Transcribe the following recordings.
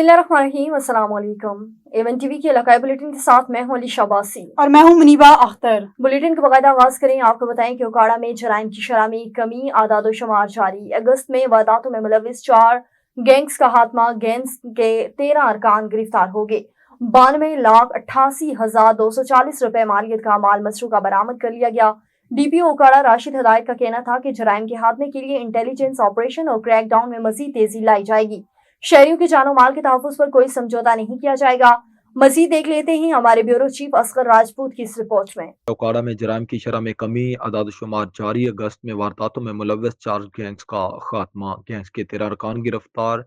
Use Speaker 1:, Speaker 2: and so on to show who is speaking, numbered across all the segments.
Speaker 1: बिस्मिल्लाहिर्रहमानिर्रहीम, अस्सलाम वालेकुम। एवन टीवी के इलाकाई बुलेटिन के साथ मैं हूं अली शाबासी
Speaker 2: और मैं हूं मुनीबा अख्तर।
Speaker 1: बुलेटिन का बाकायदा आगाज करें। आपको बताएं कि ओकाड़ा में जराइम की शरह में कमी, आदादोशुमार जारी। अगस्त में वारदातों में मुलविस 4 गैंग्स का खात्मा, गैंग्स के 13 अरकान गिरफ्तार हो गए। 92,88,240 रुपए मालियत का माल मसरूका बरामद कर लिया गया। डीपीओ ओकाड़ा राशिद हदायत का कहना था कि जराइम के खात्मे के लिए इंटेलिजेंस ऑपरेशन और क्रैक डाउन में मजीद तेजी लाई जाएगी। शहरियों के जानो माल के तहफ्फुज़ पर कोई समझौता नहीं किया जाएगा। मजीद देख लेते हैं हमारे ब्यूरो चीफ असगर राजपूत की इस रिपोर्ट में।
Speaker 3: ओकाड़ा में जराइम की शरह में कमी, आदादशुमार जारी। अगस्त में वारदातों में मुलविस 4 गैंग्स का खात्मा, गैंग्स के 13 अरकान गिरफ्तार।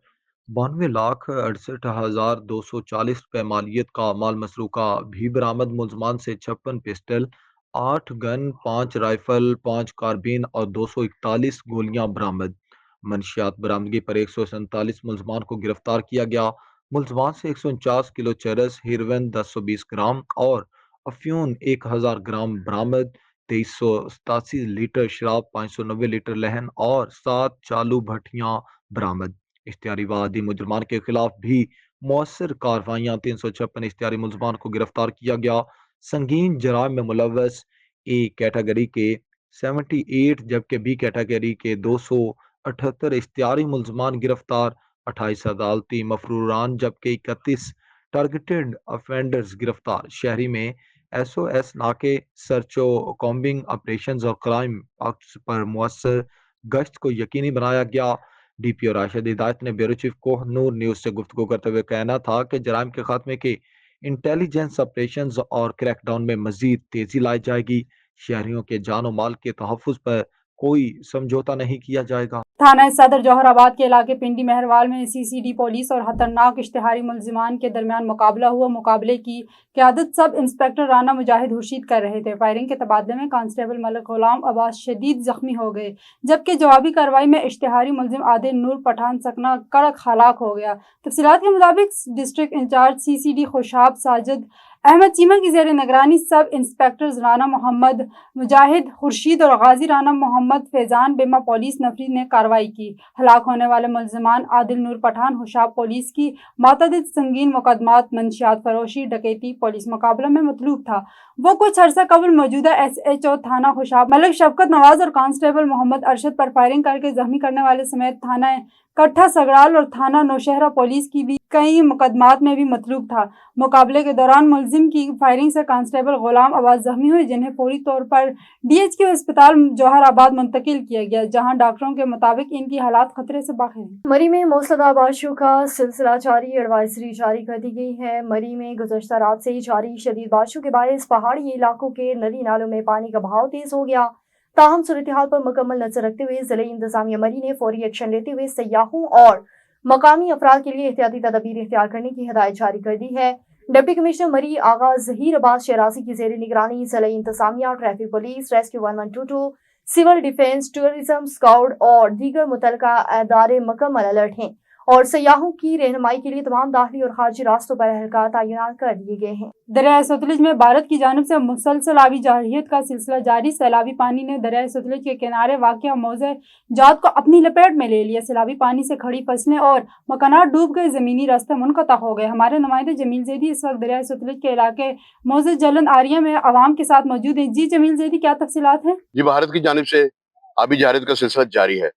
Speaker 3: 92,68,240 रुपए मालियत का माल मसरूका भी बरामद। मुलजमान से 56 पिस्टल, 8 गन, 5 राइफल, 5 कारबीन और 241 गोलियां बरामद। मंशियात बरामदगी पर 147 मुलजमान को गिरफ्तार किया गया। मुलजमान से 149 किलो चरस, हीरोइन 1020 ग्राम और अफ्यून 1000 ग्राम बरामद। 2387 लीटर शराब, 590 लीटर लहन और 7 चालू भट्टियां बरामद। इश्तियारी व आदि मुजरमान के खिलाफ भी मौसर कार्रवाइयां। 356 इश्तियारी मुलजमान को गिरफ्तार किया गया। संगीन जराइम में मुलविस ए कैटेगरी के 78 जबकि बी कैटेगरी के 278 इश्तियारी मुलजमान गिरफ्तार। 28 अदालती मफरूरान जबकि 31 टारगेटेड अफेंडर्स गिरफ्तार। शहरी में SOS नाके, सर्चो कॉम्बिंग ऑपरेशंस और क्राइम एक्ट्स पर मुअस्सर गश्त को यकीनी बनाया गया। डीपीओ राशिद हिदायत ने ब्यूरो चीफ कोहनूर न्यूज से गुफ्तगू करते हुए कहना था कि जराइम के खात्मे के इंटेलिजेंस ऑपरेशंस और क्रैकडाउन में मजीद तेजी लाई जाएगी। शहरियों के जानो माल के तहफ्फुज़ पर कोई समझौता नहीं किया जाएगा।
Speaker 2: थाना सदर जौहराबाद के इलाके पिंडी मेहरवाल में CCD पुलिस और खतरनाक इश्तिहारी मुलजिमान के दरमियान मुकाबला हुआ। मुकाबले की क़यादत सब इंस्पेक्टर राना मुजाहिद खुर्शीद कर रहे थे। फायरिंग के तबादले में कांस्टेबल मलिक गुलाम अब्बास शदीद जख्मी हो गए, जबकि जवाबी कार्रवाई में इश्तिहारी मुलजिम आदिल नूर पठान सकना कड़क हलाक हो गया। तफसीलात के मुताबिक district incharge CCD Khushab Sajid Ahmed Cheema की ज़ेर निगरानी सब इंस्पेक्टर्स राना मोहम्मद मुजाहिद खुर्शीद और गाजी राना मोहम्मद फैजान बेमा पुलिस नफरी ने कार्रवाई की। हलाक होने वाले मुलजिमान आदिल नूर पठान हुशाब पुलिस की मतअद्दिद संगीन मुकदमात, मंशियात फरोशी, डकैती पुलिस मुकाबला में मतलूब था। वो कुछ अर्सा कबल मौजूदा SHO थाना खुशाब मलिक शफकत नवाज और कांस्टेबल मोहम्मद अरशद पर फायरिंग करके जख्मी करने वाले समेत थाना कट्ठा सगराल और थाना नौशहरा पुलिस की भी कई मुकदमात में भी मतलूब था। मुकाबले के दौरान मुलजिम की फायरिंग से कांस्टेबल गुलाम अब्बास जख्मी हुए, जिन्हें फौरी तौर पर DHQ अस्पताल जौहराबाद मुंतकिल किया गया, जहां डॉक्टरों के मुताबिक इनकी हालात खतरे से बाहर हैं।
Speaker 1: मरी में मूसलाधार बारिशों का सिलसिला जारी, एडवाइजरी जारी कर दी गई है। मरी में गुज़श्ता रात से जारी शदीद बारिशों के बायस पहाड़ी इलाकों के नदी नालों में पानी का बहाव तेज हो गया। ताहम सूरत हाल पर मुकम्मल नजर रखते हुए ज़िले इंतजामिया मरी ने फौरी एक्शन लेते हुए सयाहों और मकामी अफराद के लिए एहतियाती तदबीर इख्तियार करने की हिदायत जारी कर दी है। डिप्टी कमिश्नर मरी आगा ज़हीर अब्बास शराजी की ज़ेर निगरानी ज़िले इंतजामिया, traffic police, rescue 1122, civil defence, tourism, scout और दीगर मुतलका अदारे मुकम्मल अलर्ट हैं और सयाहों की रहनुमाई के लिए तमाम दाखिली और खारजी रास्तों पर एहलकार तैनात कर दिए गए हैं।
Speaker 2: दरिया सतलुज में भारत की जानिब से मुसलसल आबी जारहियत का सिलसिला जारी। सैलाबी पानी ने दरिया सतलुज के किनारे वाक़िया मौज़े जात को अपनी लपेट में ले लिया। सैलाबी पानी से खड़ी फसलें और मकानात डूब गए, ज़मीनी रास्ते मुनक़ता हो गए। हमारे नुमाइंदे जमील ज़ैदी इस वक्त दरिया सतलुज के इलाके मौज़े जलन आरिया में अवाम के साथ मौजूद हैं। जी जमील ज़ैदी, क्या तफसीलात हैं?
Speaker 4: जी, भारत की जानिब से आबी जारहियत का सिलसिला जारी है।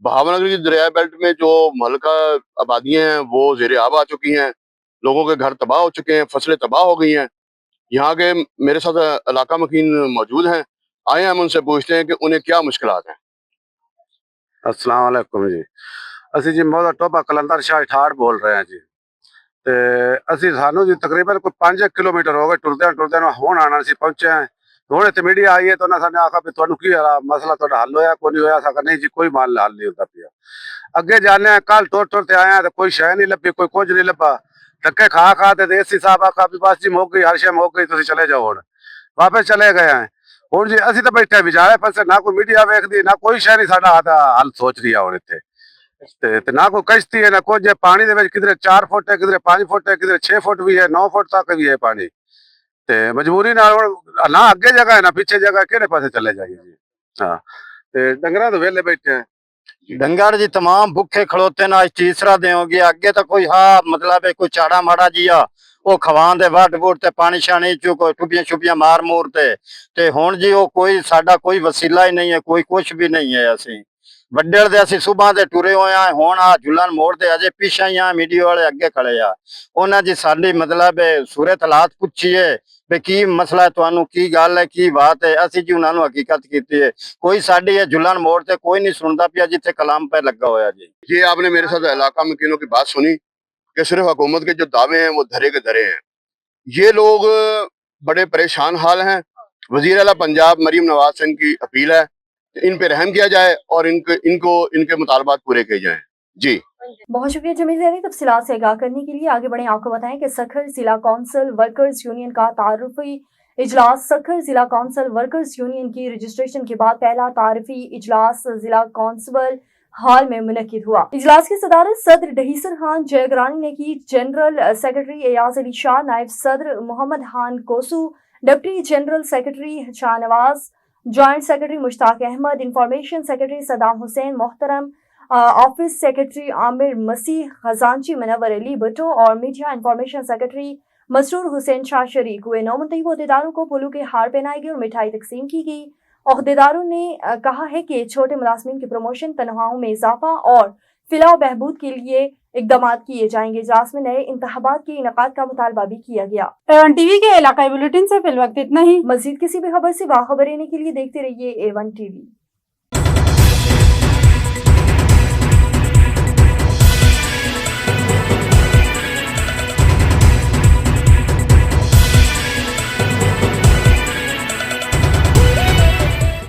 Speaker 4: बहावनगर की दरिया बेल्ट में जो महलका आबादियां हैं वो ज़ेरे आब आ चुकी हैं, लोगों के घर तबाह हो चुके हैं, फसलें तबाह हो गई हैं। यहाँ के मेरे साथ इलाका मकीन मौजूद हैं, आए हम उनसे पूछते हैं कि उन्हें क्या मुश्किलात हैं।
Speaker 5: अस्सलाम वालेकुम जी, ਅਸੀਂ ਜੀ ਮੌਦਾ ਟੋਬਾ ਕਲੰਦਰ ਸ਼ਾਹ ਠਾੜ ਬੋਲ ਰਹੇ ਹਾਂ ਜੀ। ਤੇ ਅਸੀਂ ਸਾਨੂੰ ਜੀ ਤਕਰੀਬਨ ਕੋਈ 5 ਕਿਲੋਮੀਟਰ ਹੋ ਗਏ ਟੁਰਦਿਆਂ ਨੂੰ, ਹੁਣ ਆਣਾ ਸੀ ਪਹੁੰਚੇ ਹਾਂ। ਹੁਣ ਇੱਥੇ ਮੀਡੀਆ ਆਈ ਹੈ ਤਾਂ ਉਹਨਾਂ ਸਾਨੇ ਆਖਾ ਵੀ ਤੁਹਾਨੂੰ ਕੀ ਮਸਲਾ ਤੁਹਾਡਾ ਹੱਲ ਹੋਇਆ? ਕੋਈ ਨਹੀਂ ਹੋਇਆ। ਸਾਕਾ ਨਹੀਂ ਜੀ, ਕੋਈ ਹੱਲ ਨਹੀਂ ਹੁੰਦਾ ਪਿਆ। ਅੱਗੇ ਜਾਣੇ ਕੱਲ ਟੁਰ ਤੇ ਆਇਆ ਤਾਂ ਕੋਈ ਸ਼ੈ ਨਹੀਂ ਲੱਭੀ, ਕੋਈ ਕੁਝ ਨਹੀਂ ਲੱਭਾ। ਧੱਕੇ ਖਾ ਤੇ ਐਸੀ ਸਾਹਿਬ ਆਖਾ ਵੀ ਬਸ ਜੀ ਮੁੱਕ ਗਈ, ਹਰ ਸ਼ੈ ਮੁੱਕ ਗਈ, ਤੁਸੀਂ ਚਲੇ ਜਾਓ। ਹੁਣ ਵਾਪਸ ਚਲੇ ਗਏ ਹਾਂ। ਹੁਣ ਜੀ ਅਸੀਂ ਤਾਂ ਬੈਠੇ ਵਿਚਾਰੇ ਫਸੇ, ਨਾ ਕੋਈ ਮੀਡੀਆ ਵੇਖਦੀ, ਨਾ ਕੋਈ ਸ਼ੈ ਨਹੀਂ ਸਾਡਾ ਹੱਲ ਸੋਚ ਰਹੀ ਆ ਹੁਣ ਇੱਥੇ। ਤੇ ਨਾ ਕੋਈ ਕਸ਼ਤੀ ਹੈ ਨਾ ਕੁਝ। ਪਾਣੀ ਦੇ ਵਿੱਚ ਕਿਧਰੇ 4 ਫੁੱਟ ਹੈ, ਕਿਧਰੇ 5 ਫੁੱਟ ਹੈ, ਕਿਧਰੇ 6 ਫੁੱਟ ਵੀ ਹੈ, 9 ਫੁੱਟ ਤੱਕ ਵੀ ਹੈ ਪਾਣੀ। ਤੇ ਮਜਬੂਰੀ ਨਾਲ ਹੁਣ ਨਾ ਅੱਗੇ ਜਗ੍ਹਾ ਹੈ ਨਾ ਪਿੱਛੇ ਜਗ੍ਹਾ, ਕਿਹੜੇ ਪਾਸੇ ਚਲੇ ਜਾਈਏ ਜੀ। ਹਾਂ, ਤੇ ਡੰਗਰਾਂ ਤੋਂ ਵਿਹਲੇ ਬੈਠੇ
Speaker 6: डंगर जी तमाम भुखे खड़ोते ना तीसरा दे हो गया अगे तो कोई हाँ मतलब है कोई चाड़ा माड़ा जिया वो खवान दे वट वुट ते पानी शानी चो कोई टुपियां छुपियां मार मूर ते हुण जी वो कोई साडा कोई वसीला ही नहीं है कोई कुछ भी नहीं है असी वड्डेल दे असी सुबह दे टुरे होए आ हुण आ झुलन मोड़ ते अजे पिछा ही आ मीडिया वाले अगे खड़े आ उन्हां जी साडी मतलब है सूरत हालात पुछीए भी की मसला है तुहानू की गल है की बात है असी जी उन्हां नू हकीकत कीती है कोई साडी ये झुलन मोड़ ते कोई नहीं सुनदा पिया जिथे कलाम पे लगा होया जी
Speaker 4: ये आपने मेरे साथ इलाका में किनों की बात सुनी कि सिर्फ हुकूमत के जो दावे हैं वो धरे के धरे हैं। ये लोग बड़े परेशान हाल हैं। वजीर आला पंजाब मरीम नवाज सिंह की अपील है कि इन पे रहम किया जाए और इनके मुतालबात पूरे किए जाएं। जी
Speaker 1: बहुत शुक्रिया जमील ज़ैदी। तफसीलात से आगाह करने के लिए आगे बढ़े। आपको बताएं कि सखर जिला कौंसिल वर्कर्स यूनियन का तारुफी इजलास सखर जिला कौंसिल वर्कर्स यूनियन की रजिस्ट्रेशन के बाद पहला तारुफी इजलास जिला कौंसिल हाल में मुनक्किद हुआ। इजलास की सदारत सदर डहीसर खान जयगरानी ने की। जनरल सेक्रेटरी एयाज अली शाह, नायब सदर Mohammad Khan Khoso, deputy general secretary Shahnawaz, joint secretary Mushtaq Ahmed, information secretary Saddam Hussain मोहतरम, ऑफिस सेक्रेटरी आमिर मसीह, खजांची मनवर अली भट्टो और media information secretary Masroor Hussain Shah शरीक हुए। 9 मुंतखब अहदेदारों को फूलों के हार पहनाए गए और मिठाई तकसीम की गई। अहदेदारों ने कहा है कि छोटे मुलाजमीन की प्रमोशन, तनख्वाहों में इजाफा और फिलाह बहबूद के लिए इकदाम किए जाएंगे। इजलास में नए इंतखाबात के इनकाद का मुतालबा भी किया गया।
Speaker 2: A1 टीवी के इलाकाई बुलेटिन से फिल वक्त इतना ही।
Speaker 1: मजीद किसी भी खबर से बाखबर रहने के लिए देखते रहिए A1 TV।